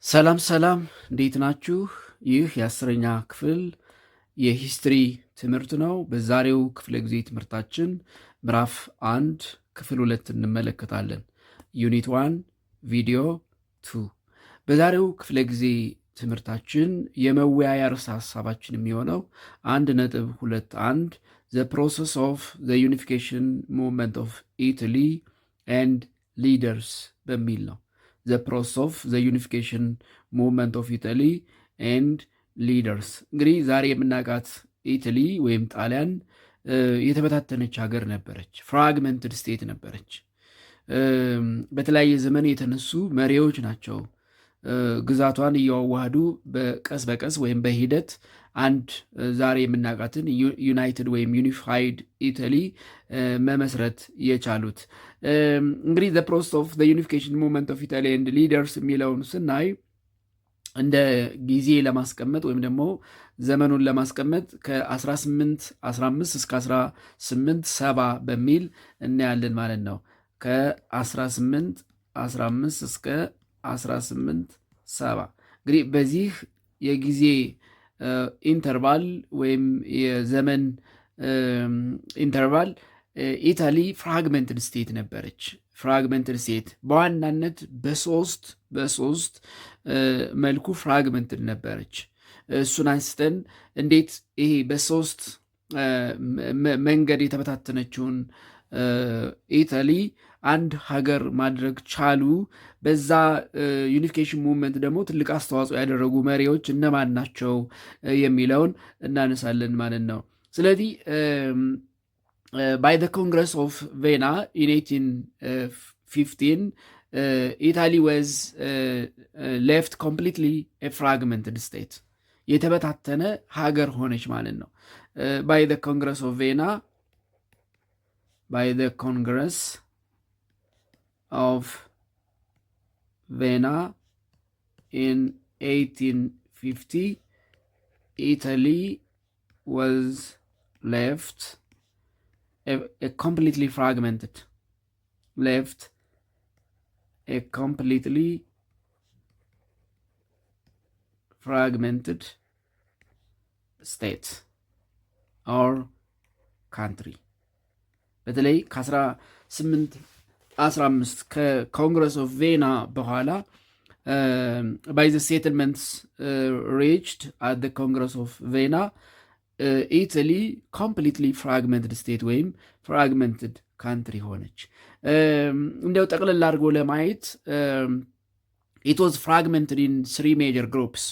ሰላም ሰላም እንዴት ናችሁ? ይህ የአስረኛ ክፍል የሂስትሪ ትምህርት ነው። በዛሬው ክፍለ ጊዜ ትምህርታችን ምዕራፍ 1 ክፍል 2 እንመለከታለን። ዩኒት 1 ቪዲዮ 2። በዛሬው ክፍለ ጊዜ ትምህርታችን የመወያያ ርዕሰ ሀሳባችን የሚሆነው 1.21 ዘ ፕሮሰስ ኦፍ ዘ ዩኒፊኬሽን ሙቭመንት ኦፍ ኢታሊ ኤንድ ሊደርስ በሚል ነው። ዘ ፕሮሰስ ኦፍ ዘ ዩኒፊኬሽን ሙቭመንት ኦፍ ኢታሊ ኤንድ ሊደርስ። እንግዲህ ዛሬ የምናውቃት ኢታሊ ወይም ጣሊያን የተበታተነች ሀገር ነበረች። ፍራግመንትድ ስቴት ነበረች። በተለያየ ዘመን የተነሱ መሪዎች ናቸው ግዛቷን እያዋሃዱ በቀስ በቀስ ወይም በሂደት አንድ ዛሬ የምናውቃትን ዩናይትድ ወይም ዩኒፋይድ ኢታሊ መመስረት የቻሉት። እንግዲህ ዘ ፕሮሰስ ኦፍ ዘ ዩኒፊኬሽን ሙቭመንት ኦፍ ኢታሊ ኤንድ ሊደርስ የሚለውን ስናይ እንደ ጊዜ ለማስቀመጥ ወይም ደግሞ ዘመኑን ለማስቀመጥ ከ1815 እስከ 1870 በሚል እናያለን ማለት ነው። ከ1815 እስከ 1870 እንግዲህ በዚህ የጊዜ ኢንተርቫል ወይም የዘመን ኢንተርቫል ኢታሊ ፍራግመንትድ ስቴት ነበረች። ፍራግመንትድ ስቴት በዋናነት በሶስት መልኩ ፍራግመንትድ ነበረች። እሱን አንስተን እንዴት ይሄ በሶስት መንገድ የተበታተነችውን ኢታሊ አንድ ሀገር ማድረግ ቻሉ። በዛ ዩኒፊኬሽን ሙቭመንት ደግሞ ትልቅ አስተዋጽኦ ያደረጉ መሪዎች እነማን ናቸው የሚለውን እናነሳለን ማለት ነው። ስለዚህ by the Congress of Vienna in 1815 Italy was left completely a fragmented state. የተበታተነ ሀገር ሆነች ማለት ነው። by the Congress of Vienna in 1850 Italy was left a completely fragmented state or country. በተለይ ከ1815 ከኮንግረስ ኦፍ ቬና በኋላ by the settlements reached at the Congress of Vienna ኢታሊ ኮምፕሊትሊ ፍራግመንትድ ስቴት ወይም ፍራግመንትድ ካንትሪ ሆነች። እንዲያው ጠቅልል አድርጎ ለማየት ኢት ዋዝ ፍራግመንትድ ኢን 3 ሜጀር ግሩፕስ፣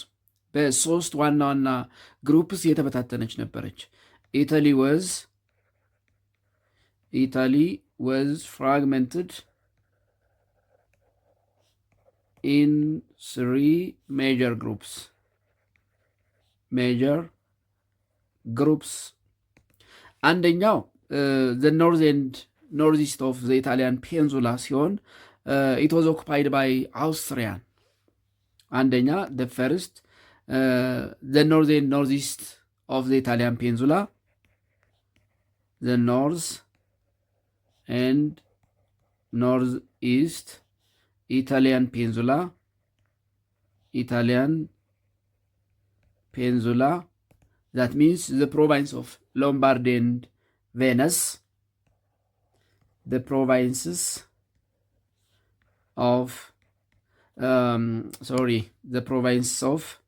በሶስት ዋና ዋና ግሩፕስ የተበታተነች ነበረች። ኢታሊ ዋዝ ፍራግመንትድ ኢን 3 ሜጀር ግሩፕስ አንደኛው the north and northeast of the Italian peninsula ሲሆን it was occupied by Austrian። አንደኛ the first the north and northeast of the Italian peninsula, the north and northeast Italian peninsula, that means the province of Lombardy and Venice, the provinces of the province of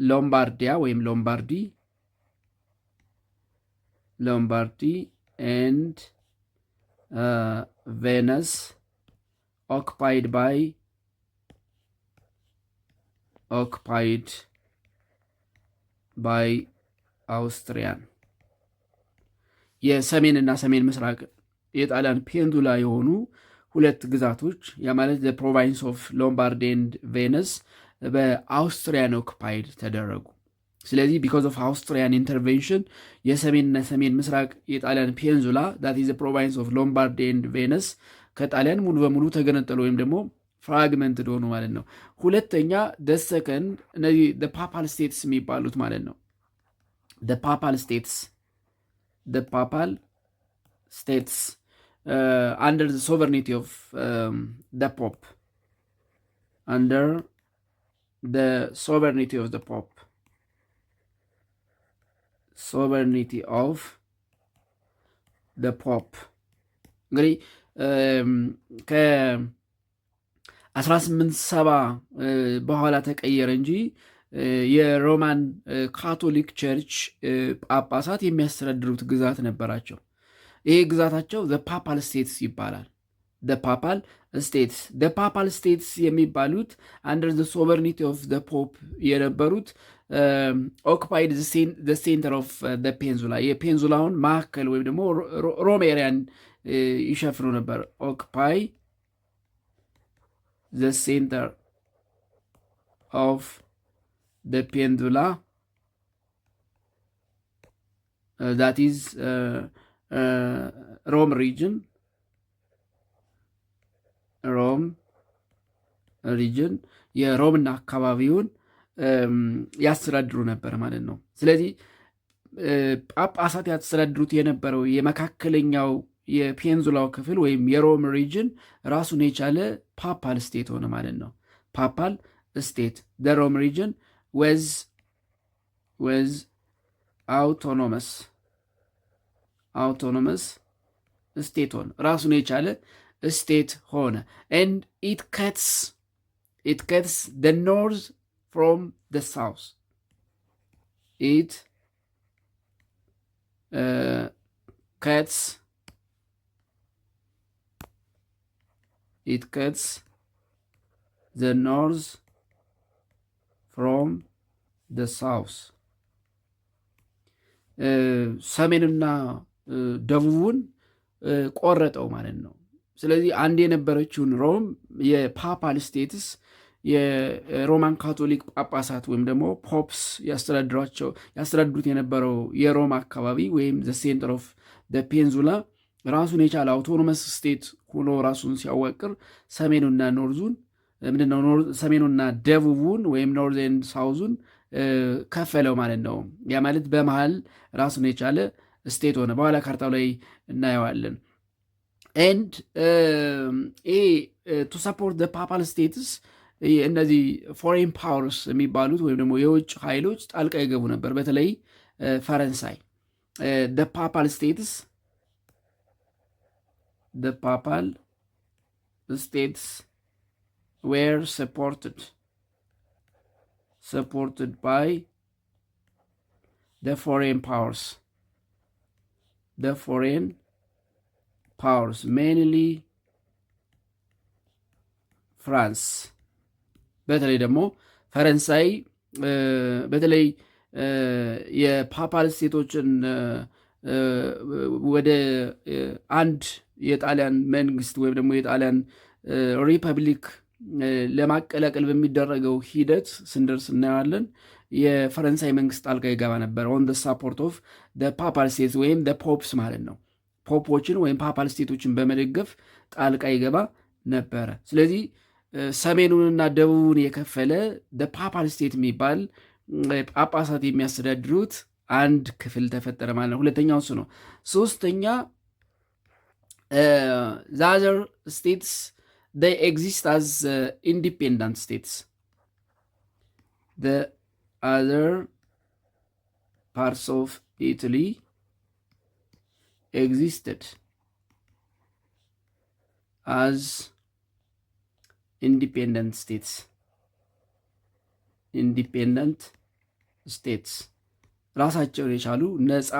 Lombardia ወይም Lombardy and Venice occupied by አውስትሪያን። የሰሜን እና ሰሜን ምስራቅ የጣሊያን ፔንዱላ የሆኑ ሁለት ግዛቶች ያ ማለት ፕሮቫንስ ኦፍ ሎምባርዲ ኤንድ ቬነስ በአውስትሪያን ኦክፓይድ ተደረጉ። ስለዚህ ቢኮዝ ኦፍ አውስትሪያን ኢንተርቬንሽን የሰሜንና ሰሜን ምስራቅ የጣሊያን ፔንዙላ ዳት ኢዝ ፕሮቫንስ ኦፍ ሎምባርዲ ኤንድ ቬነስ ከጣሊያን ሙሉ በሙሉ ተገነጠሉ ወይም ደግሞ ፍራግመንትድ ሆኑ ማለት ነው። ሁለተኛ ደሰከንድ እነዚህ ፓፓል ስቴትስ የሚባሉት ማለት ነው። ፓፓል ስቴትስ under the sovereignty of the Pope, under the sovereignty of the Pope. Sovereignty of the Pope እንግዲህ ከ1870 በኋላ ተቀየረ እንጂ የሮማን ካቶሊክ ቸርች ጳጳሳት የሚያስተዳድሩት ግዛት ነበራቸው። ይሄ ግዛታቸው ዘ ፓፓል ስቴትስ ይባላል። ፓፓል ስቴትስ ፓፓል ስቴትስ የሚባሉት አንደር ዘ ሶቨርኒቲ ኦፍ ዘ ፖፕ የነበሩት ኦኩፓይድ ዘ ሴንተር ኦፍ ዘ ፔንዙላ የፔንዙላውን ማዕከል ወይም ደግሞ ሮም ኤሪያን ይሸፍኑ ነበር። ኦኩፓይ ዘ ሴንተር ኦፍ ዘ ፔንዙላ ዛት ኢዝ ሮም ሪጅን የሮምና አካባቢውን ያስተዳድሩ ነበር ማለት ነው። ስለዚህ ጳጳሳት ያስተዳድሩት የነበረው የመካከለኛው የፔንዙላው ክፍል ወይም የሮም ሪጅን ራሱን የቻለ ፓፓል ስቴት ሆነ ማለት ነው። ፓፓል ስቴት the Rome region was autonomous ስቴት ሆነ ራሱን የቻለ ስቴት ሆነ and it cuts the north from the south. It cuts the north from the south. ሰሜንና ደቡቡን ቆረጠው ማለት ነው። ስለዚህ አንድ የነበረችውን ሮም የፓፓል ስቴትስ የሮማን ካቶሊክ ጳጳሳት ወይም ደግሞ ፖፕስ ያስተዳድሩት የነበረው የሮም አካባቢ ወይም ዘ ሴንተር ኦፍ ዘ ፔንዙላ ራሱን የቻለ አውቶኖመስ ስቴት ሆኖ ራሱን ሲያዋቅር ሰሜኑና ኖርዙን ምንድነው ሰሜኑና ደቡቡን ወይም ኖርዝ ኤንድ ሳውዙን ከፈለው ማለት ነው። ያ ማለት በመሃል ራሱን የቻለ ስቴት ሆነ። በኋላ ካርታው ላይ እናየዋለን። ኤንድ ቱ ሰፖርት ዘ ፓፓል ስቴትስ እነዚህ ፎሬን ፓወርስ የሚባሉት ወይም ደግሞ የውጭ ኃይሎች ጣልቃ ይገቡ ነበር። በተለይ ፈረንሳይ the papal states were supported by the foreign powers mainly France. በተለይ ደግሞ ፈረንሳይ በተለይ የፓፓል ስቴቶችን ወደ አንድ የጣሊያን መንግስት ወይም ደግሞ የጣሊያን ሪፐብሊክ ለማቀላቀል በሚደረገው ሂደት ስንደርስ እናየዋለን። የፈረንሳይ መንግስት ጣልቃ ይገባ ነበር። ኦን ደ ሳፖርት ኦፍ ፓፓል ስቴትስ ወይም ፖፕስ ማለት ነው። ፖፖችን ወይም ፓፓል ስቴቶችን በመደገፍ ጣልቃ ይገባ ነበረ። ስለዚህ ሰሜኑንና ደቡቡን የከፈለ ፓፓል ስቴት የሚባል ጳጳሳት የሚያስተዳድሩት አንድ ክፍል ተፈጠረ ማለት ነው። ሁለተኛው እሱ ነው። ሶስተኛ the other states they exist as independent states. The other parts of Italy existed as independent states ራሳቸውን የቻሉ ነፃ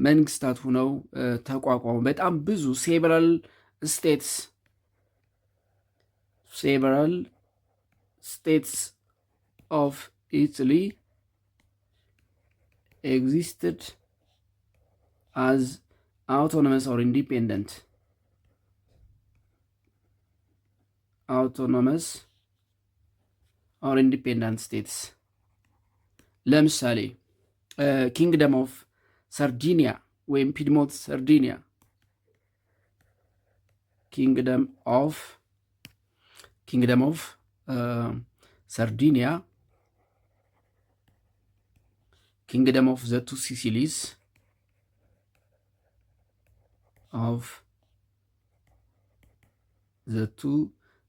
መንግስታት ሆነው ተቋቋሙ። በጣም ብዙ several states of Italy existed as autonomous or independent states. ለምሳሌ ኪንግደም ኦፍ ሰርዲኒያ ወይም ፒድሞንት ሰርዲኒያ ኪንግደም ኦፍ ሰርዲኒያ ኪንግደም ኦፍ ዘ ቱ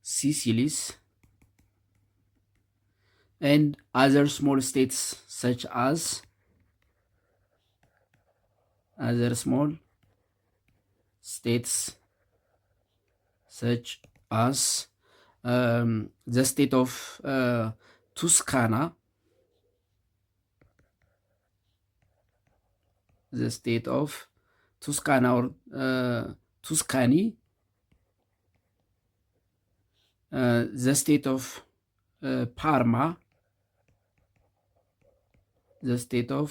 ሲሲሊስ and other small states such as the state of Tuscana, or Tuscany, the state of Parma, the state of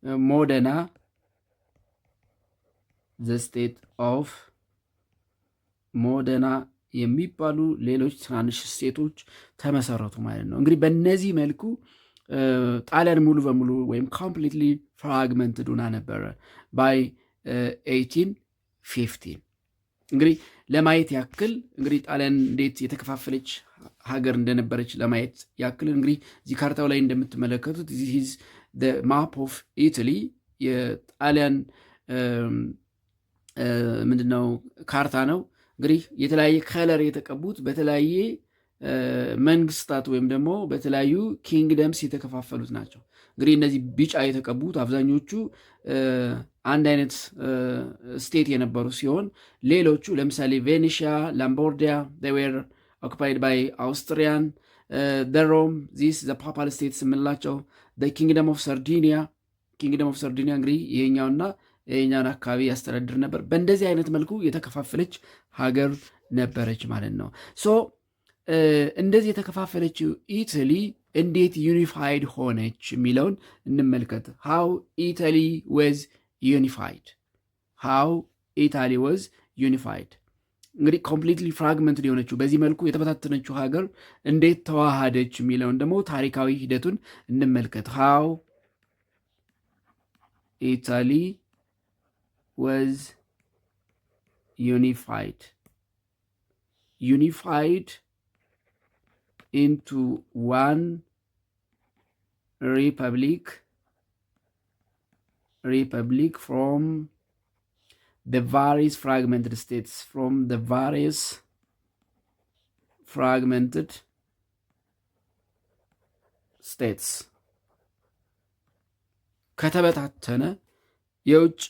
Modena, the state of ሞደና የሚባሉ ሌሎች ትናንሽ ስቴቶች ተመሰረቱ ማለት ነው። እንግዲህ በእነዚህ መልኩ ጣሊያን ሙሉ በሙሉ ወይም ኮምፕሊትሊ ፍራግመንትድ ሆና ነበረ ባይ 1815። እንግዲህ ለማየት ያክል እንግዲህ ጣሊያን እንዴት የተከፋፈለች ሀገር እንደነበረች ለማየት ያክል እንግዲህ እዚህ ካርታው ላይ እንደምትመለከቱት ዚስ ማፕ ኦፍ ኢታሊ የጣሊያን ምንድነው ካርታ ነው። እንግዲህ የተለያየ ከለር የተቀቡት በተለያየ መንግስታት ወይም ደግሞ በተለያዩ ኪንግደምስ የተከፋፈሉት ናቸው። እንግዲህ እነዚህ ቢጫ የተቀቡት አብዛኞቹ አንድ አይነት ስቴት የነበሩ ሲሆን ሌሎቹ ለምሳሌ ቬኔሺያ፣ ላምቦርዲያ they were occupied by Austrian, the Rome, this the papal states የምንላቸው the kingdom of Sardinia እንግዲህ ይሄኛውና ይሄኛውን አካባቢ ያስተዳድር ነበር። በእንደዚህ አይነት መልኩ የተከፋፈለች ሀገር ነበረች ማለት ነው። ሶ እንደዚህ የተከፋፈለችው ኢታሊ እንዴት ዩኒፋይድ ሆነች የሚለውን እንመልከት። ሃው ኢታሊ ወዝ ዩኒፋይድ እንግዲህ ኮምፕሊትሊ ፍራግመንት የሆነችው በዚህ መልኩ የተበታተነችው ሀገር እንዴት ተዋሃደች የሚለውን ደግሞ ታሪካዊ ሂደቱን እንመልከት። ሃው ኢታሊ was unified into one republic from the various fragmented states ከተበታተነ የውጭ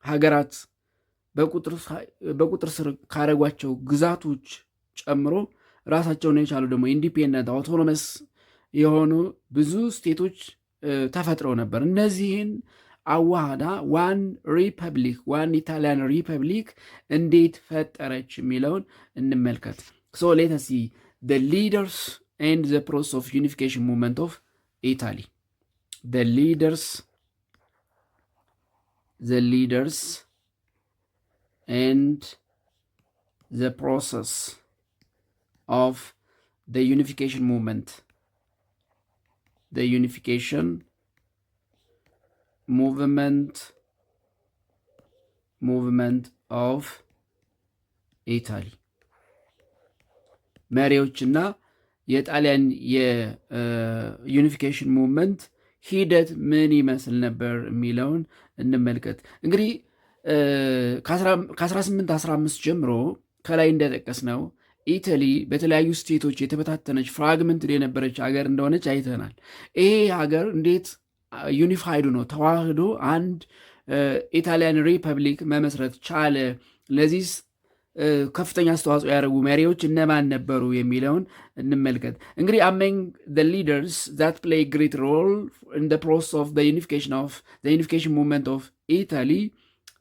ሀገራት በቁጥር ስር ካረጓቸው ግዛቶች ጨምሮ ራሳቸውን የቻሉ ደግሞ ኢንዲፔንደንት አውቶኖመስ የሆኑ ብዙ ስቴቶች ተፈጥረው ነበር። እነዚህን አዋህዳ ዋን ኢታሊያን ሪፐብሊክ እንዴት ፈጠረች የሚለውን እንመልከት። ሶ ሌት አስ ሲ ዘ ሊደርስ ኤንድ ዘ ፕሮሰስ ኦፍ ዩኒፊኬሽን ሙቭመንት ኦፍ ኢታሊ the leaders and the process of the unification movement of Italy መሪዎችና የጣሊያን የዩኒፊኬሽን ሙቭመንት ሂደት ምን ይመስል ነበር የሚለውን እንመልከት። እንግዲህ ከ1815 ጀምሮ ከላይ እንደጠቀስ ነው ኢታሊ በተለያዩ ስቴቶች የተበታተነች ፍራግመንት የነበረች ሀገር እንደሆነች አይተናል። ይሄ ሀገር እንዴት ዩኒፋይዱ ነው ተዋህዶ አንድ ኢታሊያን ሪፐብሊክ መመስረት ቻለ? ለዚህ ከፍተኛ አስተዋጽኦ ያደረጉ መሪዎች እነማን ነበሩ የሚለውን እንመልከት። እንግዲህ among the leaders that play a great role in the process of the unification movement of Italy,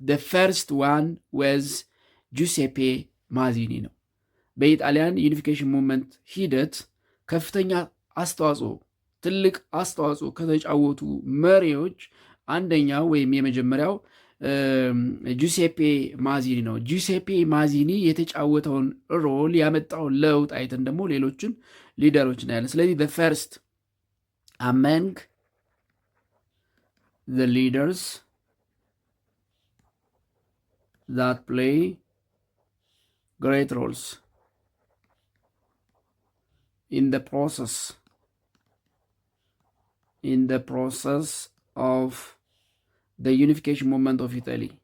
the first one was Giuseppe Mazzini ነው። በኢጣሊያን ዩኒፊኬሽን ሙቭመንት ሂደት ከፍተኛ አስተዋጽኦ ትልቅ አስተዋጽኦ ከተጫወቱ መሪዎች አንደኛው ወይም የመጀመሪያው ጁሴፔ ማዚኒ ነው። ጁሴፔ ማዚኒ የተጫወተውን ሮል ያመጣውን ለውጥ አይተን ደግሞ ሌሎችን ሊደሮች እናያለን። ስለዚህ the first among the leaders that play great roles in the process of the unification movement of Italy.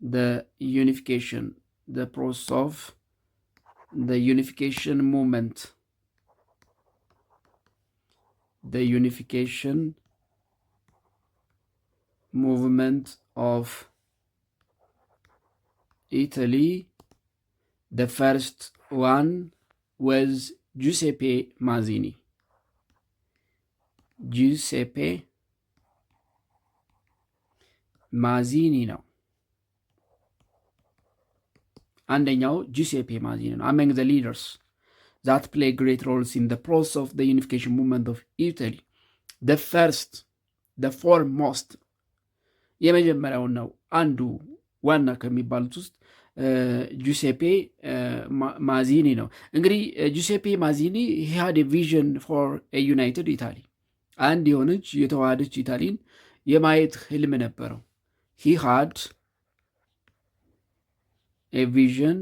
the unification, the process of the unification movement, the unification movement of Italy. The first one was Giuseppe Mazzini. Giuseppe Mazzini ነው። አንደኛው ጁሴፔ ማዚኒ ነው። among the leaders that play great roles in the process of the unification movement of Italy. the first, the foremost የመጀመሪያው ነው። አንዱ ዋና ከሚባሉት ውስጥ ጁሴፔ ማዚኒ ነው። እንግዲህ ጁሴፔ ማዚኒ he had a vision for a united Italy, አንድ የሆነች የተዋሃደች ኢታሊን የማየት ህልም ነበረው። he had a vision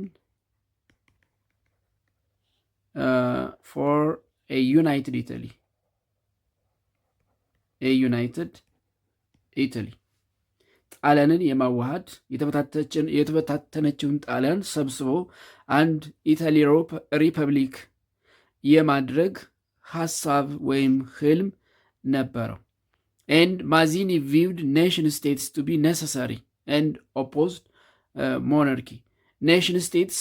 for a united Italy, a united Italy. ጣሊያንን የማዋሃድ የተበታተነችውን ጣሊያን ሰብስቦ አንድ ኢታሊ ሪፐብሊክ የማድረግ ሐሳብ ወይም ህልም ነበረው። and Mazzini viewed nation states to be necessary and opposed monarchy. nation states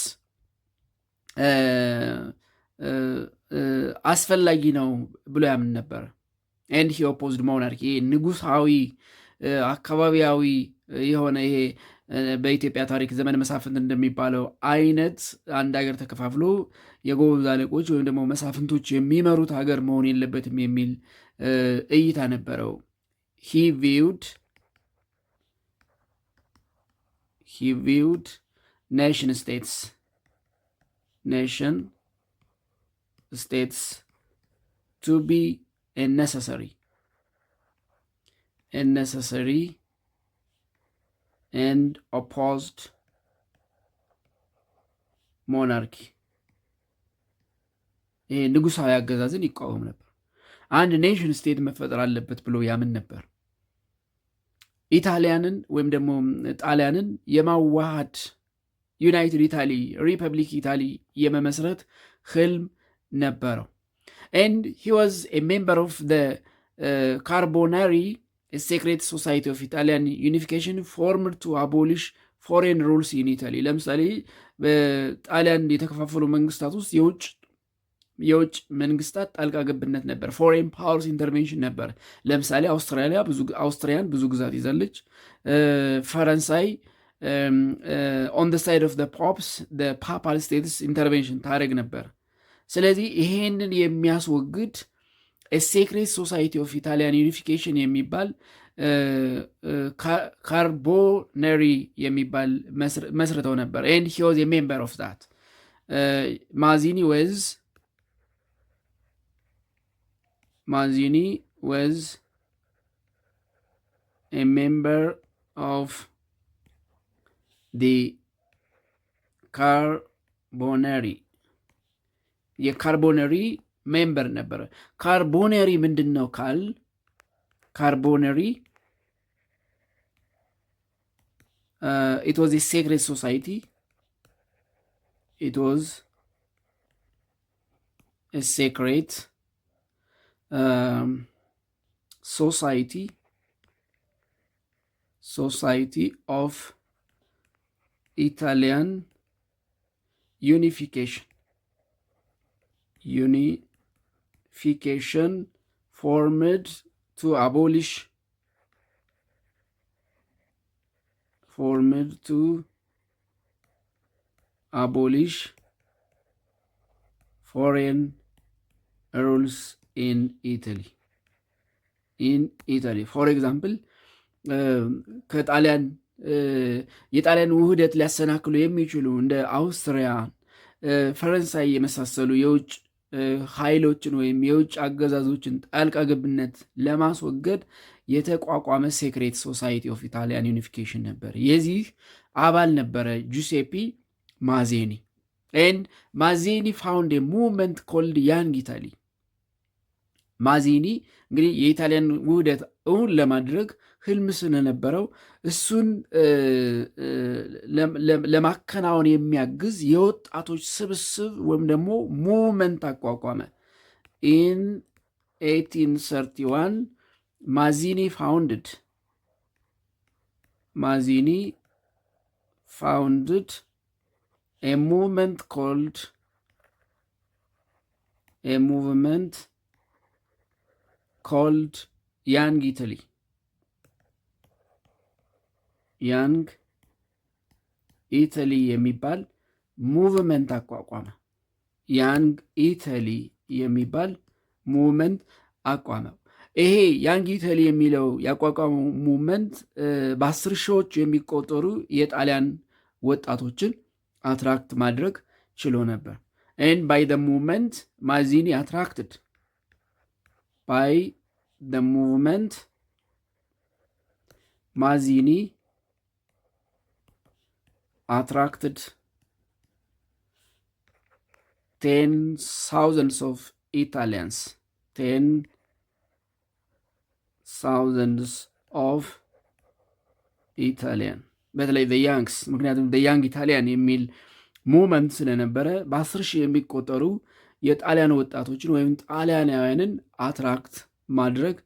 አስፈላጊ ነው ብሎ ያምን ነበር። and he opposed monarchy, ንጉሳዊ አካባቢያዊ የሆነ ይሄ በኢትዮጵያ ታሪክ ዘመን መሳፍንት እንደሚባለው አይነት አንድ ሀገር ተከፋፍሎ የጎበዝ አለቆች ወይም ደግሞ መሳፍንቶች የሚመሩት ሀገር መሆን የለበትም የሚል እይታ ነበረው። he viewed nation states to be a necessary and opposed monarchy. ይሄ ንጉሳዊ አገዛዝን ይቃወም ነበር። አንድ ኔሽን ስቴት መፈጠር አለበት ብሎ ያምን ነበር። ኢታሊያንን ወይም ደግሞ ጣሊያንን የማዋሃድ ዩናይትድ ኢታሊ ሪፐብሊክ ኢታሊ የመመስረት ህልም ነበረው። and he was a member of the Carbonari, a secret society of Italian unification formed to abolish foreign rules in Italy. ለምሳሌ በጣሊያን የተከፋፈሉ መንግስታት ውስጥ የውጭ መንግስታት ጣልቃ ገብነት ነበር። ፎሬን ፓወርስ ኢንተርቬንሽን ነበር። ለምሳሌ አውስትሪያን ብዙ ግዛት ይዛለች። ፈረንሳይ ኦን ደ ሳይድ ኦፍ ፖፕስ ፓፓል ስቴትስ ኢንተርቬንሽን ታደረግ ነበር። ስለዚህ ይሄንን የሚያስወግድ ሴክሬት ሶሳይቲ ኦፍ ኢታሊያን ዩኒፊኬሽን የሚባል ካርቦነሪ የሚባል መስርተው ነበር። and he was a member of that. Mazzini was a member of the Carbonari. የካርቦነሪ ሜምበር ነበረ። ካርቦነሪ ምንድን ነው ካል ካርቦነሪ it was a secret society. It was a secret society of Italian unification formed to abolish foreign rules in Italy. For example, ከጣሊያን የጣሊያን ውህደት ሊያሰናክሉ የሚችሉ እንደ አውስትሪያ፣ ፈረንሳይ የመሳሰሉ የውጭ ኃይሎችን ወይም የውጭ አገዛዞችን ጣልቃ ገብነት ለማስወገድ የተቋቋመ ሴክሬት ሶሳይቲ ኦፍ ኢታሊያን ዩኒፊኬሽን ነበር። የዚህ አባል ነበረ ጁሴፒ ማዜኒ። and Mazzini found a movement called Young Italy. ማዚኒ እንግዲህ የኢታሊያን ውህደት እውን ለማድረግ ህልም ስለነበረው እሱን ለማከናወን የሚያግዝ የወጣቶች ስብስብ ወይም ደግሞ ሙቭመንት አቋቋመ። ኢን 1831 ማዚኒ founded a movement called Young Italy የሚባል ሙቭመንት አቋቋመ። ያንግ ኢታሊ የሚባል ሙቭመንት አቋመው። ይሄ ያንግ ኢታሊ የሚለው ያቋቋመው ሙቭመንት በ10 ሺዎች የሚቆጠሩ የጣሊያን ወጣቶችን አትራክት ማድረግ ችሎ ነበር። and by the movement Mazzini attracted thousands of Italians, በተለይ the youngs ምክንያቱም the young Italian የሚል ሙቭመንት ስለነበረ በ10 ሺህ የሚቆጠሩ የጣሊያን ወጣቶችን ወይም ጣሊያናውያንን አትራክት ማድረግ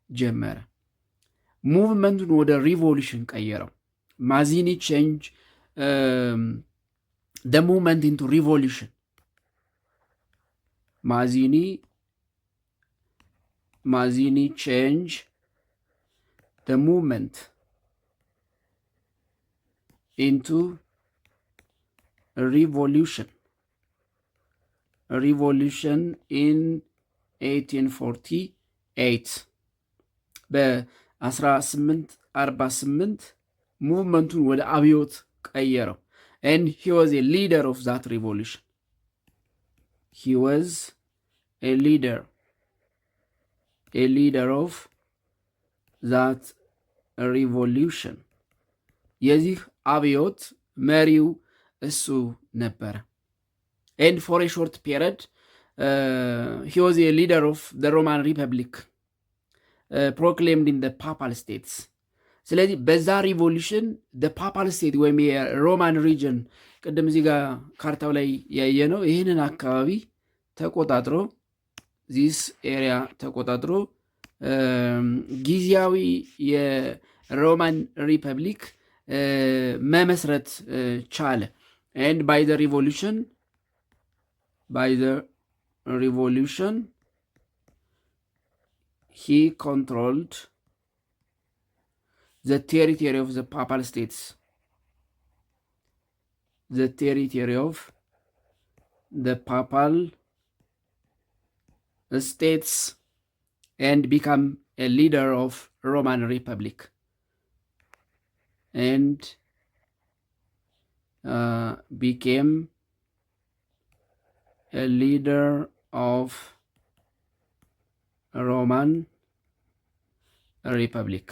ጀመረ። ሙቭመንቱን ወደ ሪቮሉሽን ቀየረው። ማዚኒ ቼንጅ the movement into revolution. Mazzini change the movement into revolution in 1848 በ1848 ሙቭመንቱን ወደ አብዮት ቀየረው። and he was a leader of that revolution. የዚህ አብዮት መሪው እሱ ነበረ። and for a short period he was a leader of the Roman Republic proclaimed in the Papal States. ስለዚህ በዛ ሪቮሉሽን ፓፓል ስቴት ወይም የሮማን ሪጅን ቅድም እዚህ ጋር ካርታው ላይ ያየ ነው። ይህንን አካባቢ ተቆጣጥሮ ዚስ ኤሪያ ተቆጣጥሮ ጊዜያዊ የሮማን ሪፐብሊክ መመስረት ቻለ። and by the revolution he controlled the territory of the Papal States, and become a leader of Roman Republic, and became a leader of Roman Republic.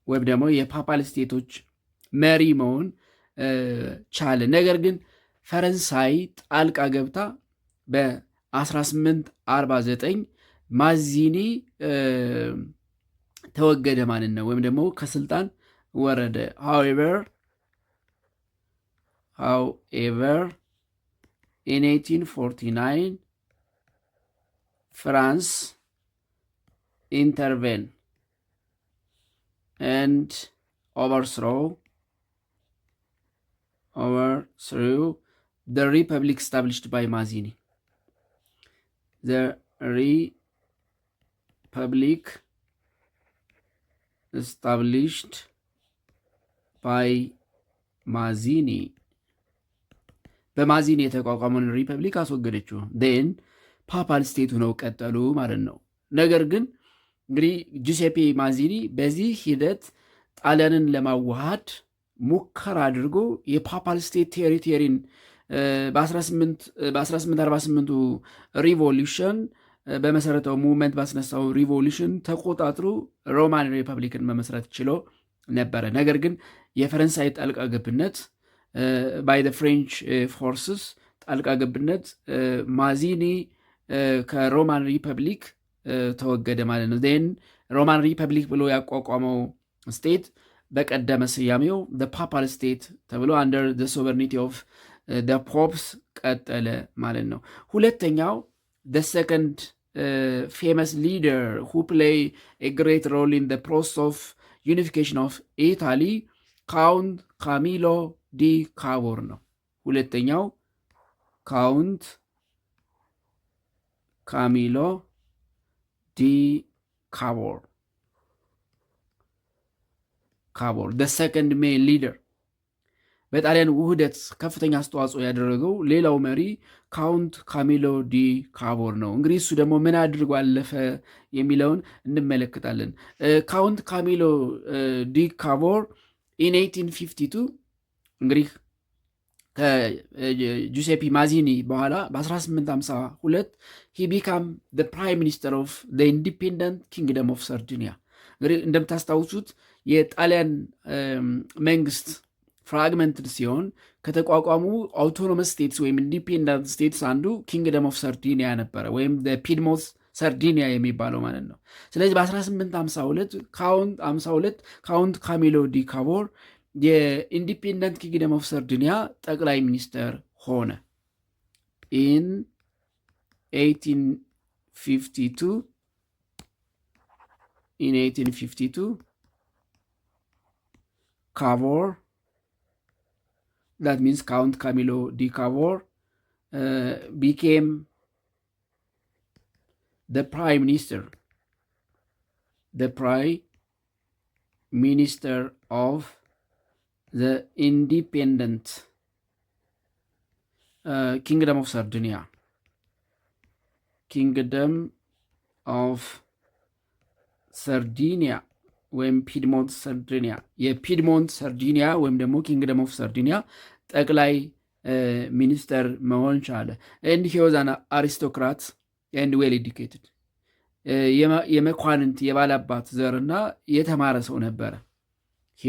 ወይም ደግሞ የፓፓል ስቴቶች መሪ መሆን ቻለ። ነገር ግን ፈረንሳይ ጣልቃ ገብታ በ1849 ማዚኒ ተወገደ ማለት ነው፣ ወይም ደግሞ ከስልጣን ወረደ። however in 1849 France intervened and overthrew the republic established by Mazzini. The republic established by Mazzini በማዚኒ የተቋቋመውን ሪፐብሊክ አስወገደችው። ን ፓፓል ስቴት ሆነው ቀጠሉ ማለት ነው። ነገር ግን እንግዲህ ጁሴፔ ማዚኒ በዚህ ሂደት ጣሊያንን ለማዋሃድ ሙከራ አድርጎ የፓፓል ስቴት ቴሪቶሪን በ1848 ሪቮሉሽን በመሰረተው ሙቭመንት ባስነሳው ሪቮሉሽን ተቆጣጥሮ ሮማን ሪፐብሊክን መመስረት ችሎ ነበረ። ነገር ግን የፈረንሳይ ጣልቃ ገብነት ባይ ፍሬንች ፎርስስ ጣልቃ ገብነት ማዚኒ ከሮማን ሪፐብሊክ ተወገደ ማለት ነው። ዜን ሮማን ሪፐብሊክ ብሎ ያቋቋመው ስቴት በቀደመ ስያሜው ፓፓል ስቴት ተብሎ አንደር ሶቨርኒቲ ኦፍ ፖፕስ ቀጠለ ማለት ነው። ሁለተኛው ሰከንድ ፌመስ ሊደር ሁ ፕሌይ ኤ ግሬት ሮል ኢን ፕሮሰስ ኦፍ ዩኒፊኬሽን ኦፍ ኢታሊ ካውንት ካሚሎ ዲ ካቮር ነው። ሁለተኛው ካውንት ካሚሎ ዲ ካቮር ሰከንድ ሜን ሊደር በጣሊያን ውህደት ከፍተኛ አስተዋጽኦ ያደረገው ሌላው መሪ ካውንት ካሚሎ ዲ ካቮር ነው። እንግዲህ እሱ ደግሞ ምን አድርጎ አለፈ የሚለውን እንመለከታለን። ካውንት ካሚሎ ዲ ካቮር ኢን 1852 እንግዲህ ከጁሴፒ ማዚኒ በኋላ በ1852 ሂ ቢካም ፕራይም ሚኒስተር ኦፍ ኢንዲፔንደንት ኪንግደም ኦፍ ሰርዲኒያ። እንግዲህ እንደምታስታውሱት የጣሊያን መንግስት ፍራግመንትድ ሲሆን ከተቋቋሙ አውቶኖመስ ስቴትስ ወይም ኢንዲፔንደንት ስቴትስ አንዱ ኪንግደም ኦፍ ሰርዲኒያ ነበረ፣ ወይም ፒድሞስ ሰርዲኒያ የሚባለው ማለት ነው። ስለዚህ በ1852 ካውንት ካሚሎ ዲ ካቮር የኢንዲፔንደንት ኪንግደም ኦፍ ሰርዲኒያ ጠቅላይ ሚኒስተር ሆነ። ኢን 1852 ካቮር that means Count Camillo di Cavour became the prime minister of the independent kingdom of Sardinia. ወይም ፒድሞንት ሰርዲኒያ የፒድሞንት ሰርዲኒያ ወይም ደግሞ ኪንግደም ኦፍ ሰርዲኒያ ጠቅላይ ሚኒስተር መሆን ቻለ። ኤንድ ሂ ዋዝ አን አሪስቶክራት ኤንድ ዌል ኤዱኬትድ የመኳንንት የባላባት ዘርና የተማረ ሰው ነበረ። ሂ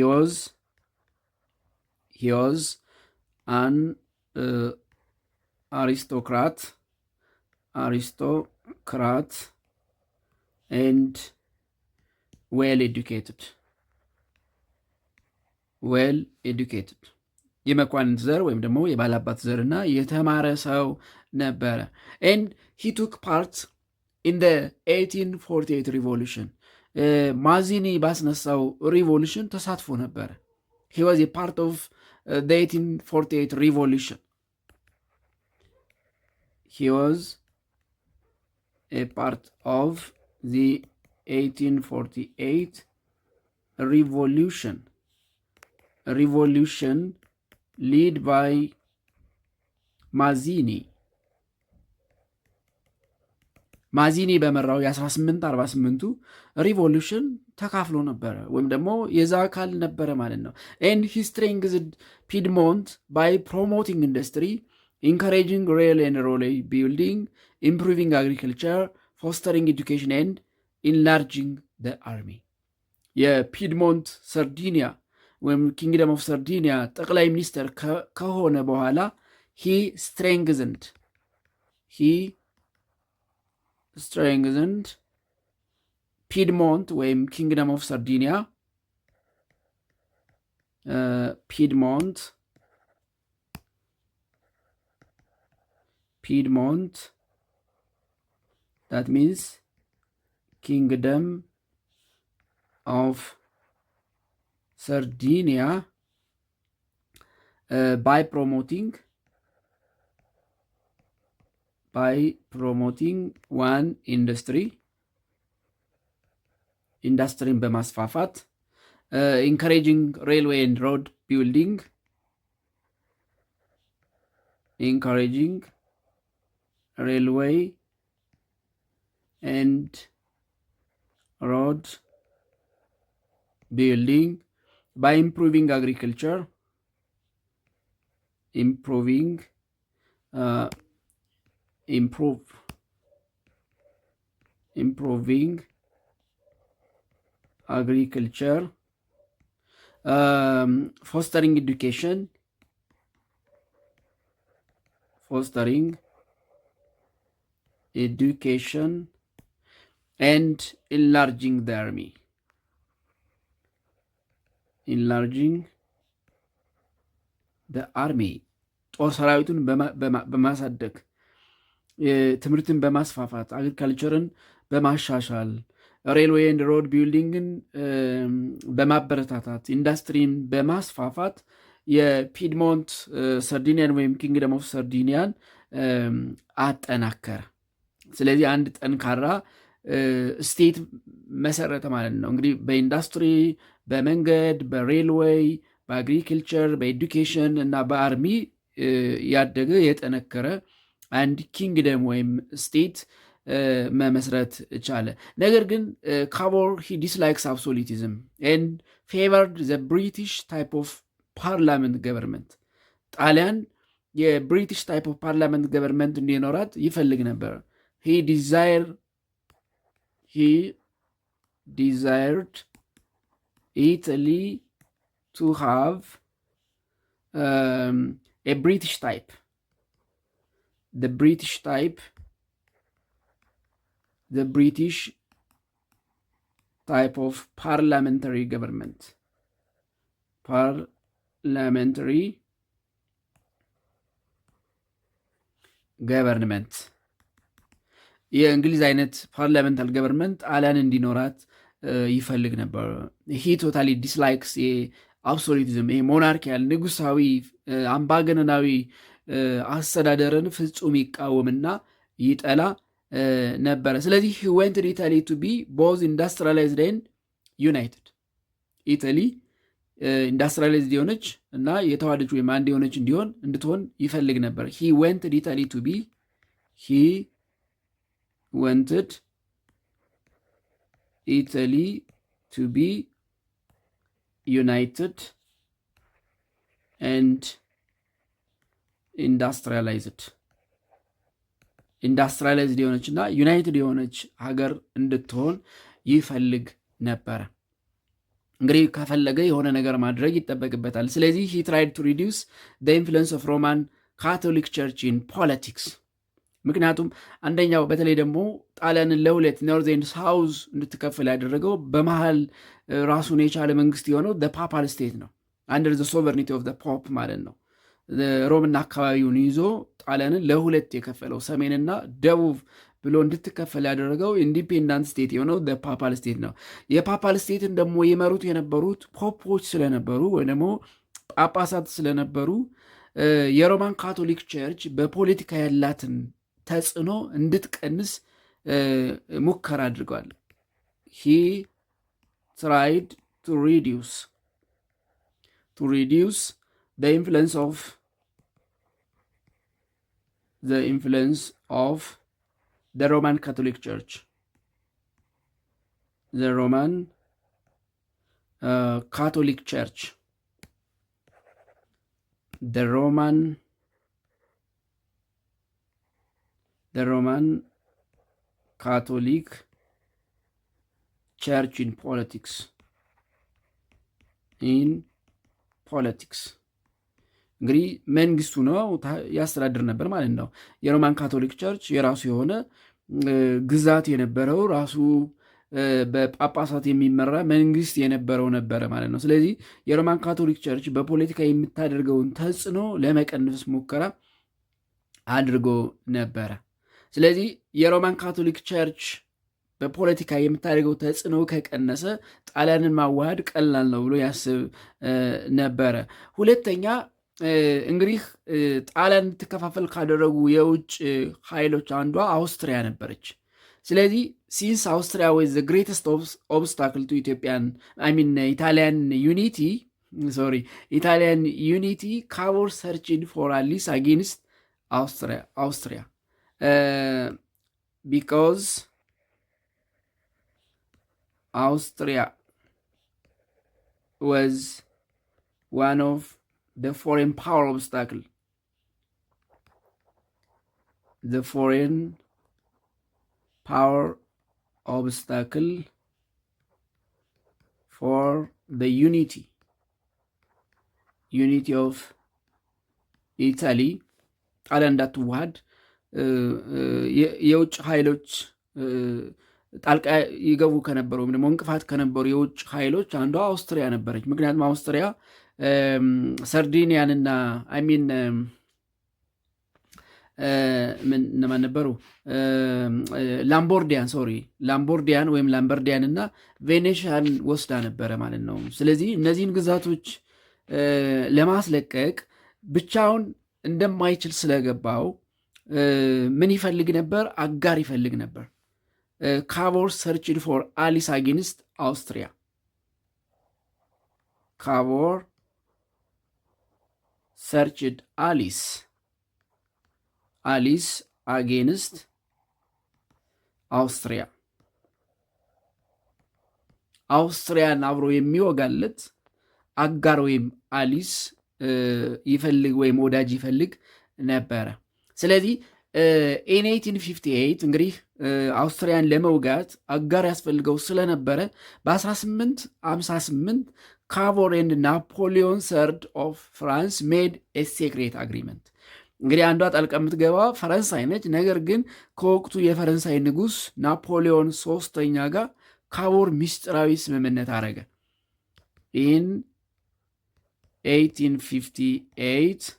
ዋዝ አን አሪስቶክራት ኤንድ ዌል ኤዱኬትድ የመኳንንት ዘር ወይም ደግሞ የባላባት ዘርና የተማረ ሰው ነበረ። ኤንድ ሂ ቱክ ፓርት ኢን 1848 ሪቮሉሽን ማዚኒ ባስነሳው ሪቮሉሽን ተሳትፎ ነበረ። ሂ ዋዝ ፓርት ኦፍ 1848 ሪቮሉሽን ሂ ዋዝ ፓርት ኦፍ 1848 revolution led by ማዚኒ በመራው የ1848ቱ ሪቮሉሽን ተካፍሎ ነበረ ወይም ደግሞ የዛ አካል ነበረ ማለት ነው። and he strengthened Piedmont by promoting industry, encouraging rail and railway building, improving agriculture, fostering education and enlarging the army. የፒድሞንት ሰርዲኒያ ወይም ኪንግደም ኦፍ ሰርዲኒያ ጠቅላይ ሚኒስተር ከሆነ በኋላ ሂ strengthened ፒድሞንት ወይም ኪንግደም ኦፍ ሰርዲኒያ ፒድሞንት that means Kingdom of Sardinia by promoting one industry በማስፋፋት encouraging railway and road building, encouraging railway and road building, by improving agriculture, improving agriculture, fostering education, and enlarging the army. Enlarging the army ጦር ሰራዊቱን በማሳደግ ትምህርትን በማስፋፋት አግሪካልቸርን በማሻሻል ሬልዌይ ኤንድ ሮድ ቢልዲንግን በማበረታታት ኢንዱስትሪን በማስፋፋት የፒድሞንት ሰርዲኒያን ወይም ኪንግደም ኦፍ ሰርዲኒያን አጠናከረ። ስለዚህ አንድ ጠንካራ ስቴት መሰረተ ማለት ነው። እንግዲህ በኢንዱስትሪ፣ በመንገድ፣ በሬልዌይ፣ በአግሪካልቸር፣ በኤዱኬሽን እና በአርሚ ያደገ የጠነከረ አንድ ኪንግደም ወይም ስቴት መመስረት ቻለ። ነገር ግን ካቦር ሂ ዲስላይክስ አብሶሉቲዝም ኤንድ ፌቨርድ ዘ ብሪቲሽ ታይፕ ኦፍ ፓርላመንት ገቨርንመንት። ጣሊያን የብሪቲሽ ታይፕ ኦፍ ፓርላመንት ገቨርንመንት እንዲኖራት ይፈልግ ነበር። ሂ ዲዛይርድ ኢታሊ ቱ ሃቭ a British type, the British type of parliamentary government, የእንግሊዝ አይነት ፓርላሜንታል ገቨርንመንት ጣሊያን እንዲኖራት ይፈልግ ነበር። ሂ ቶታሊ ዲስላይክስ አብሶሉቲዝም፣ ይሄ ሞናርኪያል ንጉሳዊ አምባገነናዊ አስተዳደርን ፍጹም ይቃወምና ይጠላ ነበረ። ስለዚህ he wanted Italy to be both industrialized and united። ኢታሊ ኢንዱስትሪያላይዝድ የሆነች እና የተዋደች ወይም አንድ የሆነች እንድትሆን ይፈልግ ነበር። he wanted Italy to be united and ኢንዱስትሪያላይዝድ የሆነች እና ዩናይትድ የሆነች ሀገር እንድትሆን ይፈልግ ነበረ። እንግዲህ ከፈለገ የሆነ ነገር ማድረግ ይጠበቅበታል። ስለዚህ he tried to reduce the influence of Roman Catholic Church in politics። ምክንያቱም አንደኛው በተለይ ደግሞ ጣሊያንን ለሁለት ኖርዝ ኤንድ ሳውዝ እንድትከፍል ያደረገው በመሃል ራሱን የቻለ መንግስት የሆነው ፓፓል ስቴት ነው። አንደር ዘ ሶቨርኒቲ ኦፍ ፖፕ ማለት ነው። ሮምና አካባቢውን ይዞ ጣሊያንን ለሁለት የከፈለው ሰሜንና ደቡብ ብሎ እንድትከፈል ያደረገው ኢንዲፔንዳንት ስቴት የሆነው ፓፓል ስቴት ነው። የፓፓል ስቴትን ደግሞ የመሩት የነበሩት ፖፖች ስለነበሩ ወይ ደግሞ ጳጳሳት ስለነበሩ የሮማን ካቶሊክ ቸርች በፖለቲካ ያላትን ተጽዕኖ እንድትቀንስ ሙከራ አድርገዋል። he tried to reduce the influence of the Roman Catholic Church, the Roman Catholic Church, the Roman Catholic Church in politics. እንግዲህ መንግስቱ ነው ያስተዳድር ነበር ማለት ነው። የሮማን ካቶሊክ ቸርች የራሱ የሆነ ግዛት የነበረው ራሱ በጳጳሳት የሚመራ መንግስት የነበረው ነበረ ማለት ነው። ስለዚህ የሮማን ካቶሊክ ቸርች በፖለቲካ የምታደርገውን ተጽዕኖ ለመቀነስ ሙከራ አድርጎ ነበረ። ስለዚህ የሮማን ካቶሊክ ቸርች በፖለቲካ የምታደርገው ተጽዕኖ ከቀነሰ ጣሊያንን ማዋሃድ ቀላል ነው ብሎ ያስብ ነበረ። ሁለተኛ እንግዲህ ጣሊያን እንድትከፋፈል ካደረጉ የውጭ ኃይሎች አንዷ አውስትሪያ ነበረች። ስለዚህ ሲንስ አውስትሪያ ወዝ ዘ ግሬተስት ኦብስታክል ቱ ኢታሊያን ዩኒቲ ካቦር ሰርችድ ፎር አሊስ አጌንስት አውስትሪያ ቢካዝ Austria was one of the foreign power obstacle. The foreign power obstacle for the unity of Italy. ጣሊያን እንዳትዋሃድ የውጭ ኃይሎች ጣልቃ ይገቡ ከነበሩ ወይም ደግሞ እንቅፋት ከነበሩ የውጭ ኃይሎች አንዷ አውስትሪያ ነበረች። ምክንያቱም አውስትሪያ ሰርዲኒያንና አይሚን እነማን ነበሩ? ላምቦርዲያን ወይም ላምበርዲያን እና ቬኔሽያን ወስዳ ነበረ ማለት ነው። ስለዚህ እነዚህን ግዛቶች ለማስለቀቅ ብቻውን እንደማይችል ስለገባው ምን ይፈልግ ነበር? አጋር ይፈልግ ነበር። ካቮር ሰርችድ ፎር አሊስ አጌንስት አውስትሪያ። ካቮር ሰርችድ አሊስ አጌንስት አውስትሪያ። አውስትሪያን አብሮ የሚወጋለት አጋር ወይም አሊስ ይፈልግ ወይም ወዳጅ ይፈልግ ነበረ። ስለዚህ ኢን 1858 እንግዲህ አውስትሪያን ለመውጋት አጋር ያስፈልገው ስለነበረ በ1858 ካቮር ኤንድ ናፖሊዮን ሰርድ ኦፍ ፍራንስ ሜድ ኤ ሴክሬት አግሪመንት። እንግዲህ አንዷ ጣልቃ የምትገባ ፈረንሳይ ነች። ነገር ግን ከወቅቱ የፈረንሳይ ንጉሥ ናፖሊዮን ሶስተኛ ጋር ካቮር ሚስጥራዊ ስምምነት አረገ። ኢን 1858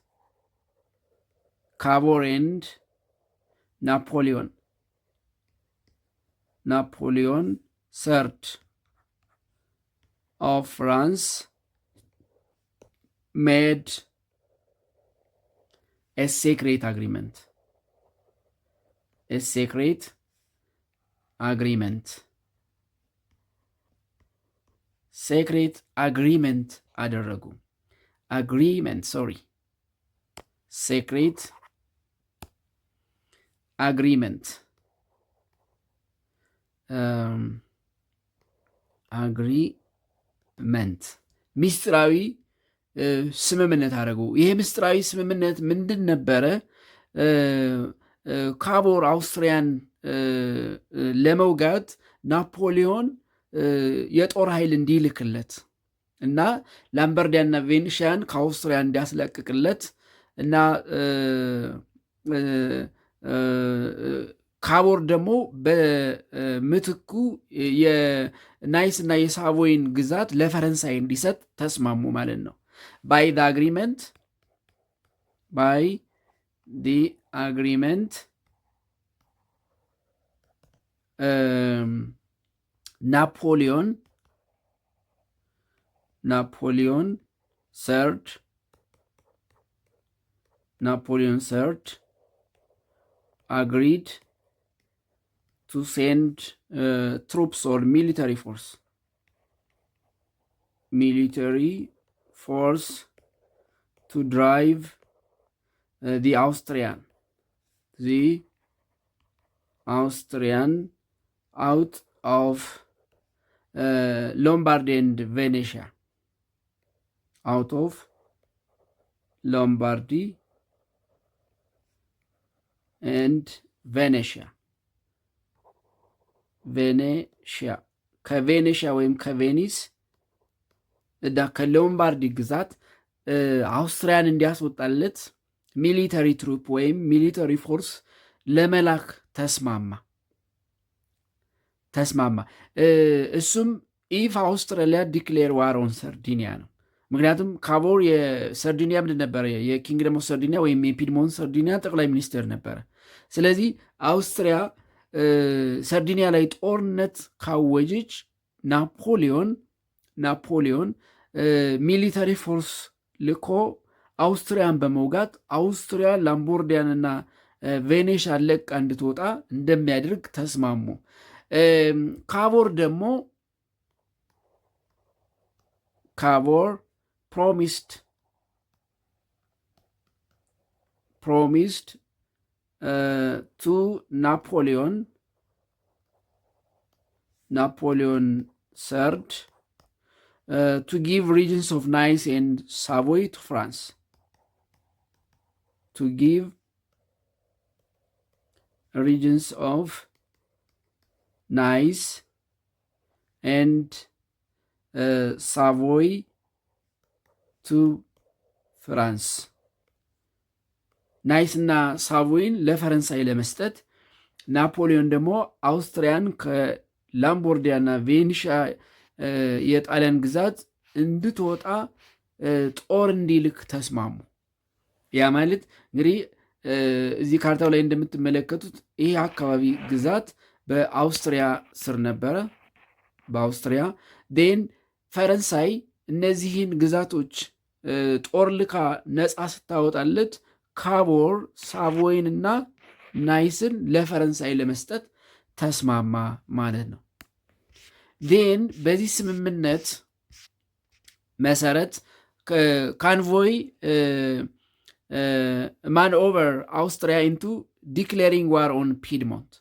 ካቮር ኤንድ ናፖሊዮን ሰርድ ኦፍ ፍራንስ ሜድ a secret agreement አደረጉ። secret agreement ሚስጥራዊ ስምምነት አደረጉ። ይሄ ምስጢራዊ ስምምነት ምንድን ነበረ? ካቮር አውስትሪያን ለመውጋት ናፖሊዮን የጦር ኃይል እንዲልክለት እና ላምበርዲያንና ቬኔሽያን ከአውስትሪያ እንዲያስለቅቅለት እና ካቮር ደግሞ በምትኩ የናይስ እና የሳቮይን ግዛት ለፈረንሳይ እንዲሰጥ ተስማሙ ማለት ነው። by the agreement Napoleon III agreed to send troops or military force to drive the Austrian out of Lombardy and Venetia. ከቬኔሽያ ወይም ከቬኒስ ከሎምባርዲ ግዛት አውስትሪያን እንዲያስወጣለት ሚሊተሪ ትሩፕ ወይም ሚሊተሪ ፎርስ ለመላክ ተስማማ። እሱም ኢፍ አውስትራሊያ ዲክሌር ዋር ኦን ሰርዲኒያ ነው። ምክንያቱም ካቮር የሰርዲኒያ ምንድን ነበረ? የኪንግደም ኦፍ ሰርዲኒያ ወይም የፒድሞንት ሰርዲኒያ ጠቅላይ ሚኒስትር ነበረ። ስለዚህ አውስትሪያ ሰርዲኒያ ላይ ጦርነት ካወጀች ናፖሊዮን ሚሊተሪ ፎርስ ልኮ አውስትሪያን በመውጋት አውስትሪያ ላምቦርዲያንና ቬኔሽያን ለቃ እንድትወጣ እንደሚያደርግ ተስማሙ። ካቮር ደግሞ promised to Napoleon III to give regions of Nice and Savoy to France. Regions of Nice and Savoy to France. ናይስ እና ሳቮይን ለፈረንሳይ ለመስጠት ናፖሊዮን ደግሞ አውስትሪያን ከላምቦርዲያና ቬኒሻ የጣሊያን ግዛት እንድትወጣ ጦር እንዲልክ ተስማሙ። ያ ማለት እንግዲህ እዚህ ካርታው ላይ እንደምትመለከቱት ይህ አካባቢ ግዛት በአውስትሪያ ስር ነበረ። በአውስትሪያ ዴን ፈረንሳይ እነዚህን ግዛቶች ጦር ልካ ነፃ ስታወጣለት ካቦር፣ ሳቮይን እና ናይስን ለፈረንሳይ ለመስጠት ተስማማ ማለት ነው። ዴን በዚህ ስምምነት መሰረት ካንቮይ ማን ኦቨር አውስትሪያ ኢንቱ ዲክሌሪንግ ዋር ኦን ፒድሞንት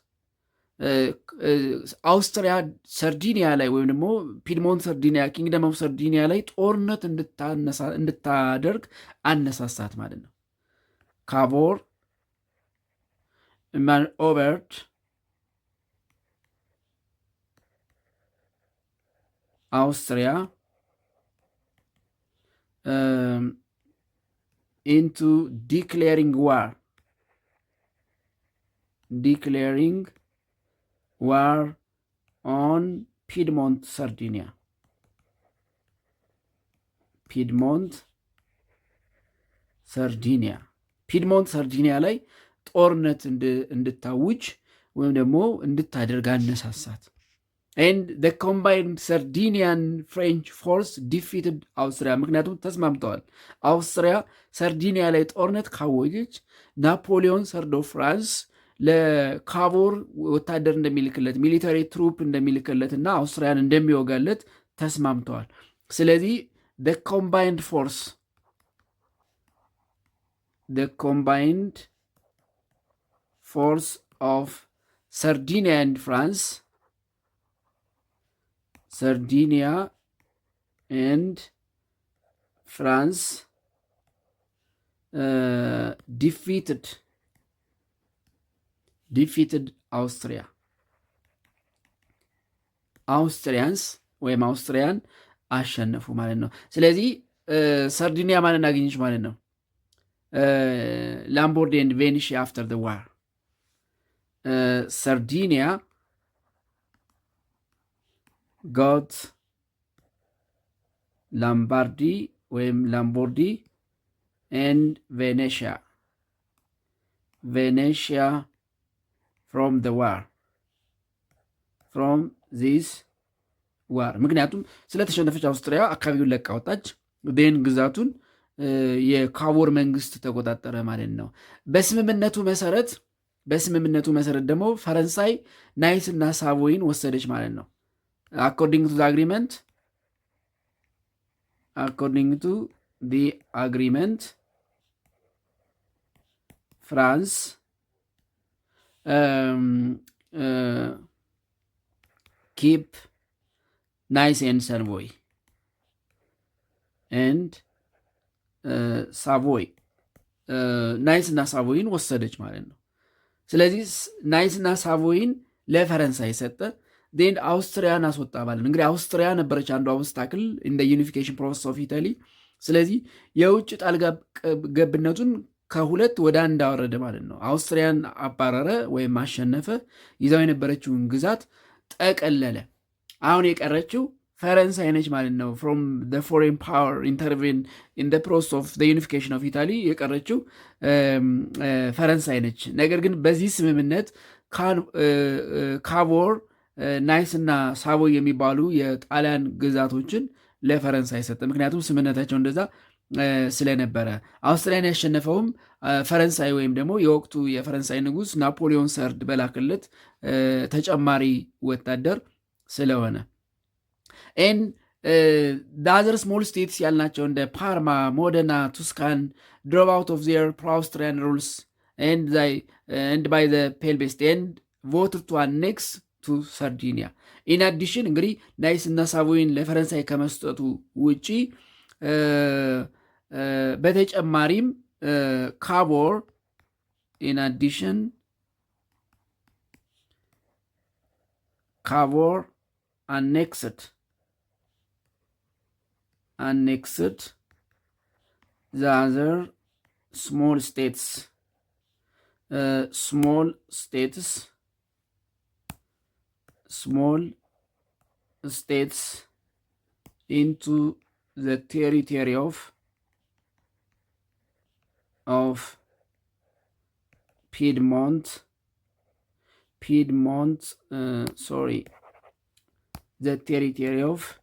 አውስትሪያ ሰርዲኒያ ላይ ወይም ደግሞ ፒድሞንት ሰርዲኒያ ኪንግደም ኦፍ ሰርዲኒያ ላይ ጦርነት እንድታደርግ አነሳሳት ማለት ነው። ካቮር ማን ኦቨርድ አውስትሪያ into declaring war on Piedmont Sardinia ፒድሞንት ሰርዲኒያ ላይ ጦርነት እንድታውጅ ወይም ደግሞ እንድታደርግ አነሳሳት። and the combined Sardinian French force defeated አውስትሪያ ምክንያቱም ተስማምተዋል። አውስትሪያ ሰርዲኒያ ላይ ጦርነት ካወጀች ናፖሊዮን ሰርዶ ፍራንስ ለካቮር ወታደር እንደሚልክለት ሚሊታሪ ትሩፕ እንደሚልክለት እና አውስትሪያን እንደሚወጋለት ተስማምተዋል። ስለዚህ the combined force of Sardinia and France defeated አውስትሪያንስ ወይም አውስትሪያን አሸነፉ ማለት ነው። ስለዚህ ሰርዲኒያ ማንን አገኘች ማለት ነው? ላምቦርዲ ኤንድ ቬኒሽ አፍተር ዘ ዋር ሰርዲኒያ got Lombardy ወይም ላምቦርዲ and Venetia from this war ምክንያቱም ስለተሸነፈች አውስትሪያ አካባቢውን ለቃ ወጣች። ዴን ግዛቱን የካቮር መንግስት ተቆጣጠረ ማለት ነው። በስምምነቱ መሰረት ደግሞ ፈረንሳይ ናይስ እና ሳቮይን ወሰደች ማለት ነው። according to the agreement France keep Nice and Savoy and Savoy ናይስ እና ሳቮይን ወሰደች ማለት ነው። ስለዚህ ናይስ እና ሳቮይን ለፈረንሳይ ሰጠ። ዴን አውስትሪያን አስወጣ ማለት ነው። እንግዲህ አውስትሪያ ነበረች አንዱ ኦብስታክል እንደ ዩኒፊኬሽን ፕሮሰስ ኦፍ ኢታሊ። ስለዚህ የውጭ ጣልቃ ገብነቱን ከሁለት ወደ አንድ አወረደ ማለት ነው። አውስትሪያን አባረረ ወይም አሸነፈ። ይዛው የነበረችውን ግዛት ጠቀለለ። አሁን የቀረችው ፈረንሳይ ነች ማለት ነው። ፍሮም ፎሬን ፓወር ኢንተርቬን ኢን ፕሮሰስ ኦፍ ዩኒፊኬሽን ኦፍ ኢታሊ የቀረችው ፈረንሳይ ነች። ነገር ግን በዚህ ስምምነት ካቮር ናይስ እና ሳቮይ የሚባሉ የጣሊያን ግዛቶችን ለፈረንሳይ ሰጠ። ምክንያቱም ስምምነታቸው እንደዛ ስለነበረ አውስትሪያን ያሸነፈውም ፈረንሳይ ወይም ደግሞ የወቅቱ የፈረንሳይ ንጉሥ ናፖሊዮን ሰርድ በላክለት ተጨማሪ ወታደር ስለሆነ ኤን ዳዘር ስሞል ስቴትስ ያልናቸው እንደ ፓርማ፣ ሞደና፣ ቱስካን ድሮቭ አውት ኦፍ ዜር ፕሮ-አውስትሪያን ሩልስ ኤንድ ባይ ዘ ፔልቤስት ኤንድ ቮትድ ቱ አኔክስ ቱ ሰርዲኒያ። ኢን አዲሽን እንግዲህ ናይስ እና ሳቮይን ለፈረንሳይ ከመስጠቱ ውጪ በተጨማሪም ካቮር ኢን አዲሽን ካቮር annexed the other small states small states into the territory of Piedmont, the territory of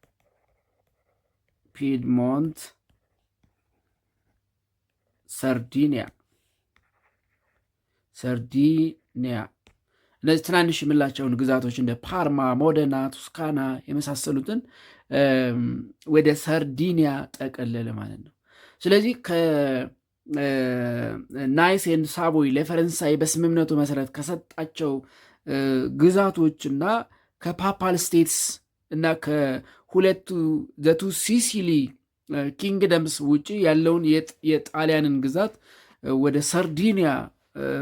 Piedmont, Sardinia. እነዚህ ትናንሽ የምላቸውን ግዛቶች እንደ ፓርማ፣ ሞደና፣ ቱስካና የመሳሰሉትን ወደ ሰርዲኒያ ጠቀለለ ማለት ነው። ስለዚህ ከናይስ ኤንድ ሳቮይ ለፈረንሳይ በስምምነቱ መሰረት ከሰጣቸው ግዛቶችና ከፓፓል ስቴትስ እና ከሁለቱ ዘቱ ሲሲሊ ኪንግደምስ ውጭ ያለውን የጣሊያንን ግዛት ወደ ሰርዲኒያ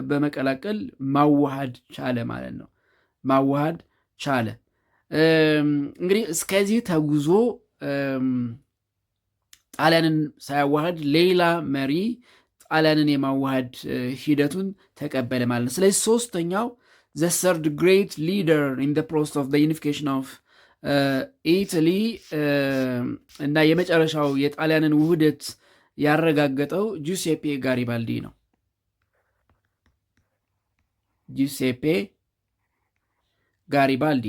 በመቀላቀል ማዋሃድ ቻለ ማለት ነው። ማዋሃድ ቻለ። እንግዲህ እስከዚህ ተጉዞ ጣሊያንን ሳያዋሃድ ሌላ መሪ ጣሊያንን የማዋሃድ ሂደቱን ተቀበለ ማለት ነው። ስለዚህ ሶስተኛው the third great leader in the process of the unification of ኢታሊ እና የመጨረሻው የጣሊያንን ውህደት ያረጋገጠው ጁሴፔ ጋሪባልዲ ነው። ጁሴፔ ጋሪባልዲ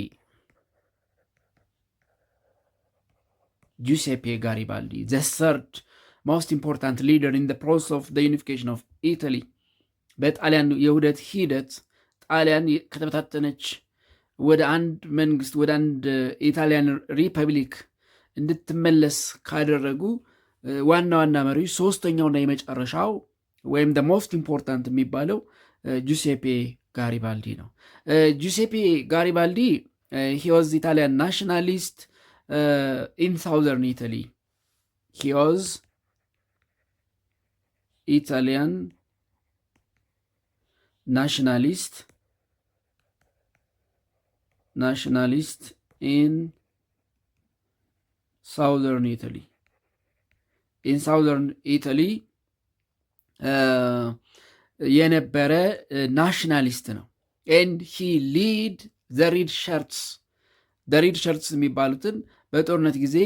the third most important leader in the process of the unification of Italy በጣሊያን የውህደት ሂደት ጣሊያን ከተበታተነች ወደ አንድ መንግስት ወደ አንድ ኢታሊያን ሪፐብሊክ እንድትመለስ ካደረጉ ዋና ዋና መሪዎች ሶስተኛውና የመጨረሻው ወይም the most important የሚባለው ጁሴፔ ጋሪባልዲ ነው። ጁሴፔ ጋሪባልዲ he was Italian nationalist in southern Italy. He was Italian nationalist in southern Italy. In southern Italy የነበረ ናሽናሊስት ነው። and he lead the red shirts የሚባሉትን በጦርነት ጊዜ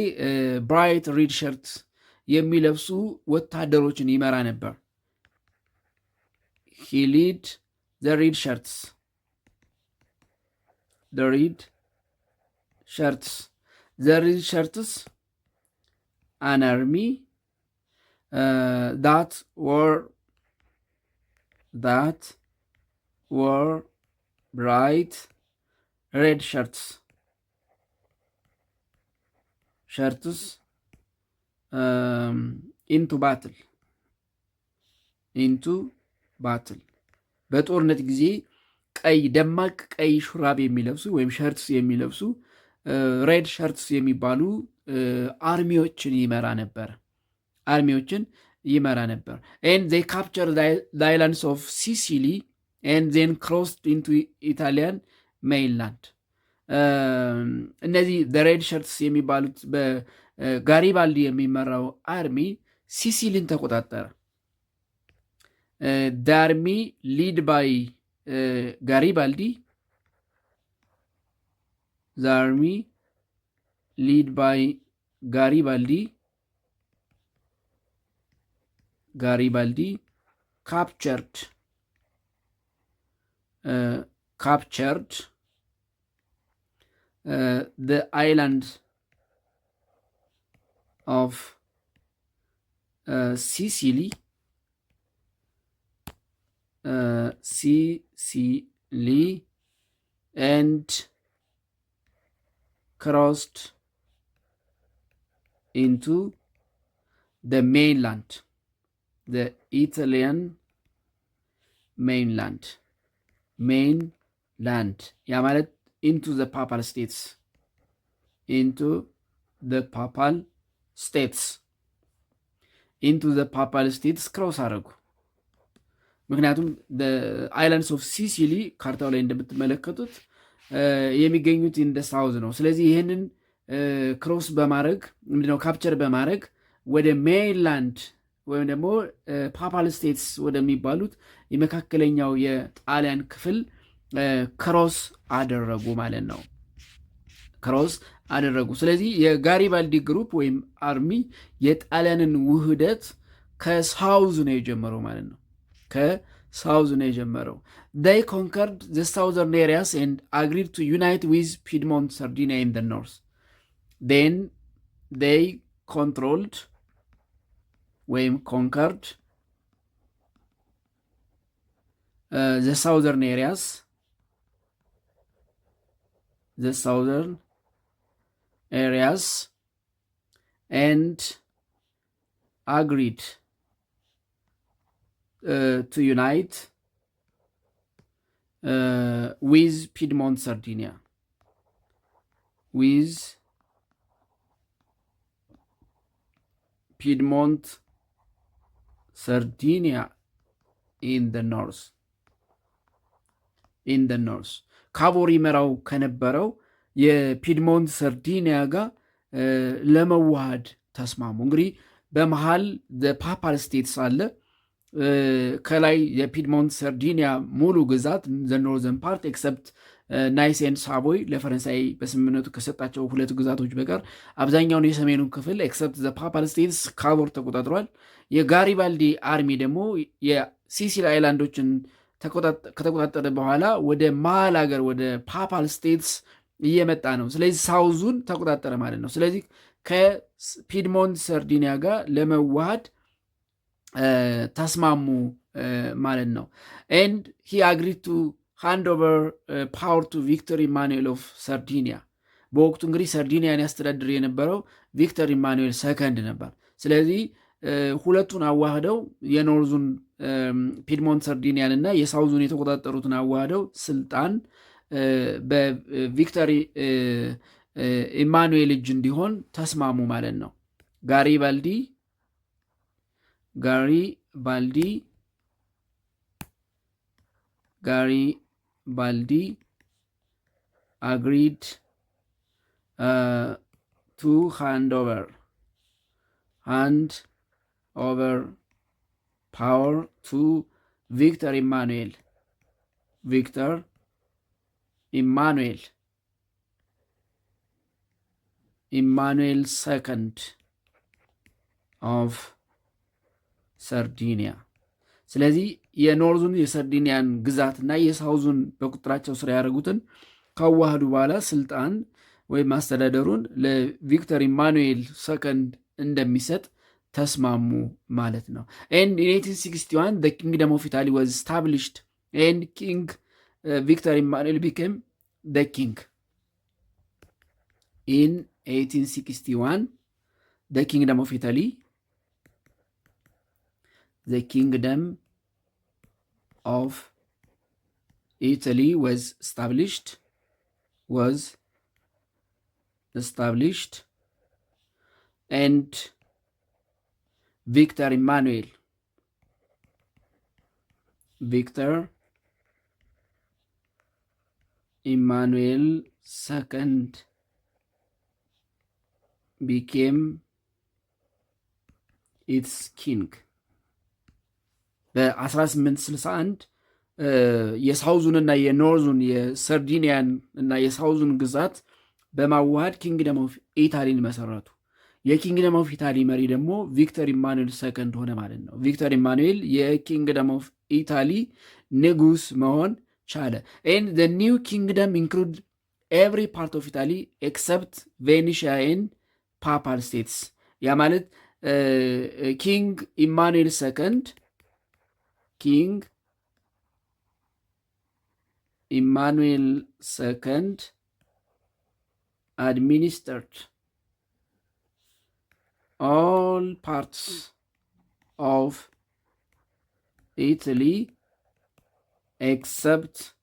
ብራይት ሬድ ሸርት የሚለብሱ ወታደሮችን ይመራ ነበር። he lead the red shirts an army that were bright red shirts into battle በጦርነት ጊዜ ቀይ ደማቅ ቀይ ሹራብ የሚለብሱ ወይም ሸርትስ የሚለብሱ ሬድ ሸርትስ የሚባሉ አርሚዎችን ይመራ ነበር። and they captured the islands of Sicily and then crossed into Italian mainland. እነዚህ the red shirts የሚባሉት በጋሪባልዲ የሚመራው አርሚ ሲሲሊን ተቆጣጠረ። the army led by Garibaldi captured the island of Sicily and crossed into the mainland, the Italian mainland ያ ማለት into the papal states ክሮስ አደረጉ። ምክንያቱም አይላንድስ ኦፍ ሲሲሊ ካርታው ላይ እንደምትመለከቱት የሚገኙት ኢን ደ ሳውዝ ነው። ስለዚህ ይህንን ክሮስ በማድረግ ምንድነው ካፕቸር በማድረግ ወደ ሜይንላንድ ወይም ደግሞ ፓፓል ስቴትስ ወደሚባሉት የመካከለኛው የጣሊያን ክፍል ክሮስ አደረጉ ማለት ነው። ክሮስ አደረጉ። ስለዚህ የጋሪባልዲ ግሩፕ ወይም አርሚ የጣሊያንን ውህደት ከሳውዝ ነው የጀመረው ማለት ነው። ከሳውዝ ነው የጀመረው። they conquered the southern areas and agreed to unite with Piedmont, Sardinia in the north. then they controlled ወይም conquered the southern areas, and agreed to unite with Piedmont, Sardinia. With Piedmont, Sardinia in the north. ካቦር ይመራው ከነበረው የፒድሞንት ሰርዲኒያ ጋር ለመዋሃድ ተስማሙ። እንግዲህ በመሃል ፓፓል ስቴትስ አለ። ከላይ የፒድሞንት ሰርዲኒያ ሙሉ ግዛት ኖርዘርን ፓርት ኤክሰፕት ናይስ ኤንድ ሳቮይ ለፈረንሳይ በስምምነቱ ከሰጣቸው 2 ግዛቶች በቀር አብዛኛውን የሰሜኑን ክፍል ኤክሰፕት ፓፓል ስቴትስ ካቦር ተቆጣጥሯል። የጋሪባልዲ አርሚ ደግሞ የሲሲሊ አይላንዶችን ከተቆጣጠረ በኋላ ወደ መሃል ሀገር ወደ ፓፓል ስቴትስ እየመጣ ነው። ስለዚህ ሳውዙን ተቆጣጠረ ማለት ነው። ስለዚህ ከፒድሞንት ሰርዲኒያ ጋር ለመዋሃድ ተስማሙ ማለት ነው። ኤንድ ሂ አግሪድ ቱ ሃንድ ኦቨር ፓወር ቱ ቪክተር ኢማኑኤል ኦፍ ሰርዲኒያ። በወቅቱ እንግዲህ ሰርዲኒያን ያስተዳድር የነበረው ቪክተር ኢማኑኤል ሰከንድ ነበር። ስለዚህ ሁለቱን አዋህደው የኖርዙን ፒድሞንት ሰርዲኒያን እና የሳውዙን የተቆጣጠሩትን አዋህደው ስልጣን በቪክተር ኢማኑኤል እጅ እንዲሆን ተስማሙ ማለት ነው። ጋሪባልዲ agreed to hand over power to Victor Emmanuel second of ሰርዲኒያ። ስለዚህ የኖርዙን የሰርዲኒያን ግዛትና የሳውዙን በቁጥራቸው ስራ ያደረጉትን ካዋህዱ በኋላ ስልጣን ወይም አስተዳደሩን ለቪክተር ኢማኑኤል ሰከንድ እንደሚሰጥ ተስማሙ ማለት ነው። and in 1861 the kingdom of Italy was established and King Victor Emmanuel became the king. In 1861 the kingdom of Italy was established and Victor Emmanuel second became its king. በ1861 የሳውዙንና የኖርዙን የሰርዲኒያን እና የሳውዙን ግዛት በማዋሃድ ኪንግደም ኦፍ ኢታሊን መሰረቱ። የኪንግደም ኦፍ ኢታሊ መሪ ደግሞ ቪክተር ኢማኑኤል ሰከንድ ሆነ ማለት ነው። ቪክተር ኢማኑኤል የኪንግደም ኦፍ ኢታሊ ንጉስ መሆን ቻለ። and the new kingdom include every part of Italy except Venetia and Papal States። ያ ማለት ኪንግ ኢማኑኤል ሰከንድ administered all parts of Italy except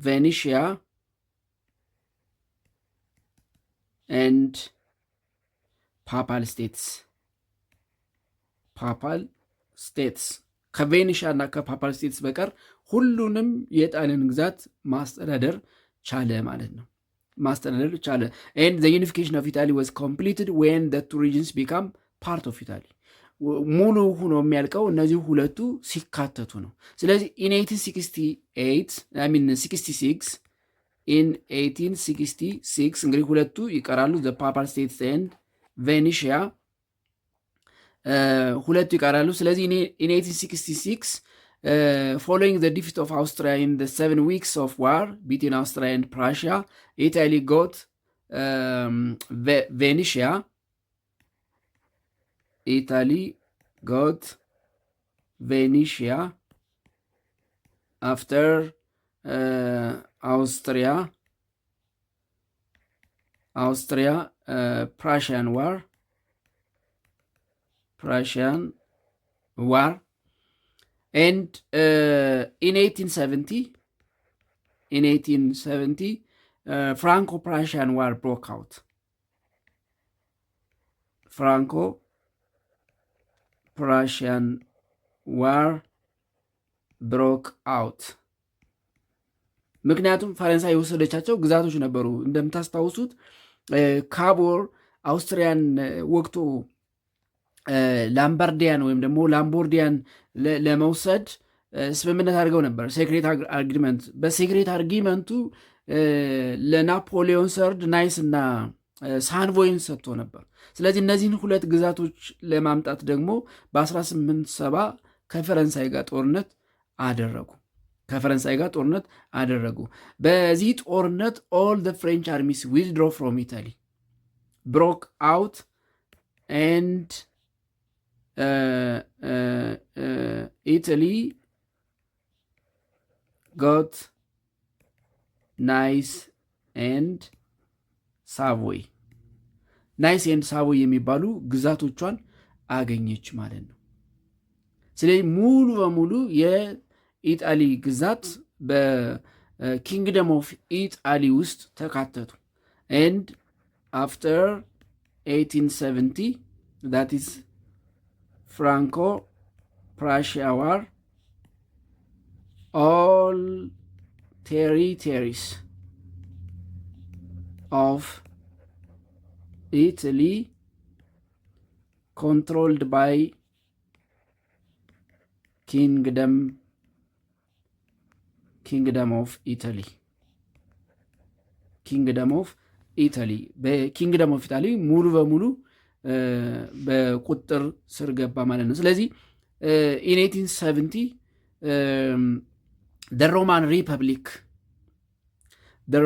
Venetia, and ፓፓል ስቴትስ ከቬኒሻ እና ከፓፓል ስቴትስ በቀር ሁሉንም የጣሊያን ግዛት ማስተዳደር ቻለ ማለት ነው። and the unification of Italy was completed when the two regions become part of Italy. ሙሉ ሆኖ የሚያልቀው እነዚህ ሁለቱ ሲካተቱ ነው። ስለዚህ ኢን 1866 ኢን 1866 እንግዲህ ሁለቱ ይቀራሉ። ዘ ፓፓል ስቴትስ ኤንድ ቬኒሽያ ሁለቱ ይቀራሉ። ስለዚህ ኢን 1866 following the defeat of Austria in the 7 weeks of war between Austria and Prussia, Italy got Venetia. Italy got Venetia after Prussian war. And in 1870, Franco-Prussian War broke out. Franco-Prussian War broke out. ምክንያቱም ፈረንሳይ የወሰደቻቸው ግዛቶች ነበሩ። እንደምታስታውሱት ካቦር አውስትሪያን ወቅቱ ላምባርዲያን ወይም ደግሞ ላምቦርዲያን ለመውሰድ ስምምነት አድርገው ነበር። ሴክሬት አግሪመንት። በሴክሬት አርጊመንቱ ለናፖሊዮን ሰርድ ናይስ እና ሳንቮይን ሰጥቶ ነበር። ስለዚህ እነዚህን ሁለት ግዛቶች ለማምጣት ደግሞ በ1870 ከፈረንሳይ ጋር ጦርነት አደረጉ። በዚህ ጦርነት ኦል ዘ ፍሬንች አርሚስ ዊዝድሮ ፍሮም ኢታሊ ብሮክ አውት ኤንድ Italy got ናይስ ኤንድ ሳቮይ የሚባሉ ግዛቶቿን አገኘች ማለት ነው። ስለዚህ ሙሉ በሙሉ የኢጣሊ ግዛት በኪንግደም ኦፍ ኢጣሊ ውስጥ ተካተቱ። ኤንድ አፍተር 1870 that is Franco-Prussia War, all territories of Italy controlled by Kingdom of Italy. በኪንግደም ኦፍ ኢታሊ ሙሉ በሙሉ በቁጥር ስር ገባ ማለት ነው። ስለዚህ ኢን 1870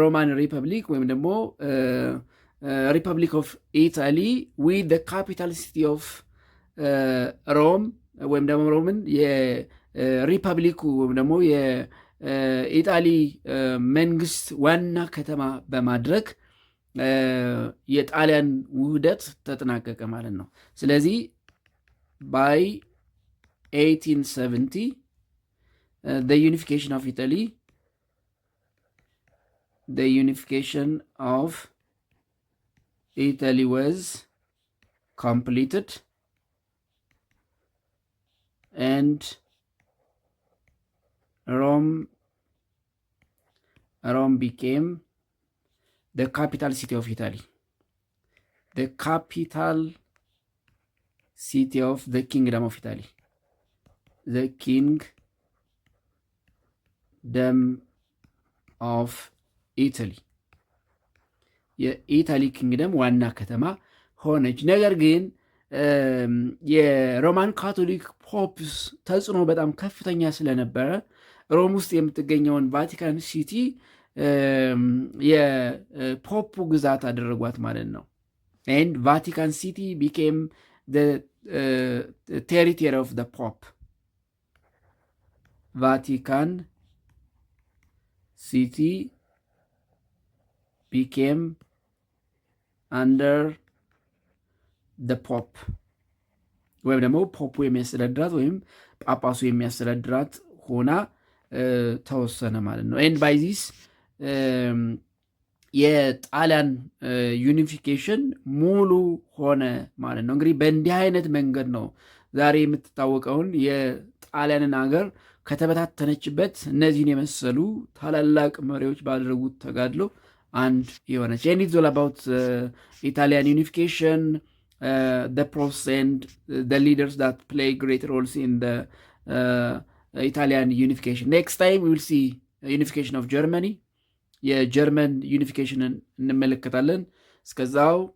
ሮማን ሪፐብሊክ ወይም ደግሞ ሪፐብሊክ ኦፍ ኢታሊ ዊዝ ካፒታል ሲቲ ኦፍ ሮም ወይም ደግሞ ሮምን የሪፐብሊኩ ወይም ደግሞ የኢጣሊ መንግስት ዋና ከተማ በማድረግ የጣሊያን ውህደት ተጠናቀቀ ማለት ነው። ስለዚህ ባይ 1870 the unification of Italy was completed and Rome became the capital city of Italy, the capital city of the Kingdom of Italy, the Kingdom of Italy. የኢታሊ ኪንግደም ዋና ከተማ ሆነች። ነገር ግን የሮማን ካቶሊክ ፖፕስ ተጽዕኖ በጣም ከፍተኛ ስለነበረ ሮም ውስጥ የምትገኘውን ቫቲካን ሲቲ የፖፑ ግዛት አደረጓት ማለት ነው። ኤንድ ቫቲካን ሲቲ ቢኬም ቴሪቶሪ ኦፍ ዘ ፖፕ። ቫቲካን ሲቲ ቢኬም አንደር ዘ ፖፕ ወይም ደግሞ ፖፑ የሚያስተዳድራት ወይም ጳጳሱ የሚያስተዳድራት ሆና ተወሰነ ማለት ነው። ኤንድ ባይ ዚስ የጣሊያን ዩኒፊኬሽን ሙሉ ሆነ ማለት ነው። እንግዲህ በእንዲህ አይነት መንገድ ነው ዛሬ የምትታወቀውን የጣሊያንን ሀገር ከተበታተነችበት እነዚህን የመሰሉ ታላላቅ መሪዎች ባደረጉት ተጋድሎ አንድ የሆነች። ኤንድ ኢትስ ኦል አባውት ኢታሊያን ዩኒፊኬሽን the process and the leaders that play great roles in the Italian unification. Next time we will see unification of Germany. የጀርመን ዩኒፊኬሽንን እንመለከታለን። እስከዛው